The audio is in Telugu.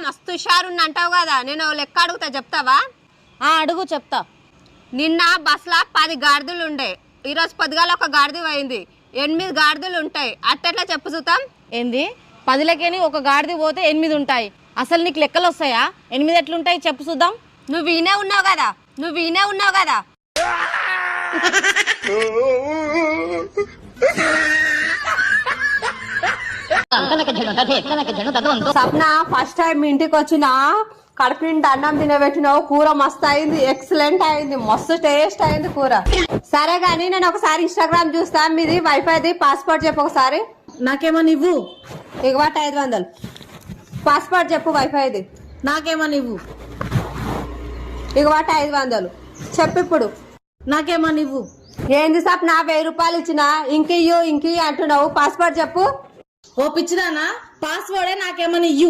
మస్తు హుషారున్న అంటావు కదా, నేను లెక్క అడుగుతా చెప్తావా? అడుగు చెప్తా. నిన్న బస్సులో 10 గాడిదలు ఉండే, ఈరోజు పొద్దుగాల ఒక గాడిద పోయింది, 8 గాడిదలు ఉంటాయి. అట్టెట్లా చెప్పు చూద్దాం. ఏంది 10లకేని ఒక గాడిది పోతే 8 ఉంటాయి? అసలు నీకు లెక్కలు వస్తాయా? 8 ఎట్లుంటాయి చెప్పు చూద్దాం. నువ్వు ఈనే ఉన్నావు కదా. సప్న, ఫస్ట్ టైం ఇంటికి వచ్చిన కడుపు నిండా అన్నం తినబెట్టినావు. కూర మస్తు అయింది, ఎక్సలెంట్ అయింది, మస్తు టేస్ట్ అయింది కూర. సరే గానీ నేను ఒకసారి ఇన్స్టాగ్రామ్ చూస్తా. మీది వైఫైది పాస్వర్డ్ చెప్పు ఒకసారి. నాకేమో నువ్వు. ఇగవాట 500 పాస్వర్డ్ చెప్పు వైఫైది. నాకేమో నువ్వు. ఇగవాట 500 చెప్పు ఇప్పుడు. నాకేమో నువ్వు. ఏంది సప్న 1000 రూపాయలు ఇచ్చినా ఇంకియ్యు అంటున్నావు. పాస్వర్డ్ చెప్పు. ఓ పిచ్చిదానా, పాస్వర్డే నాకేమో ఇయ్యు.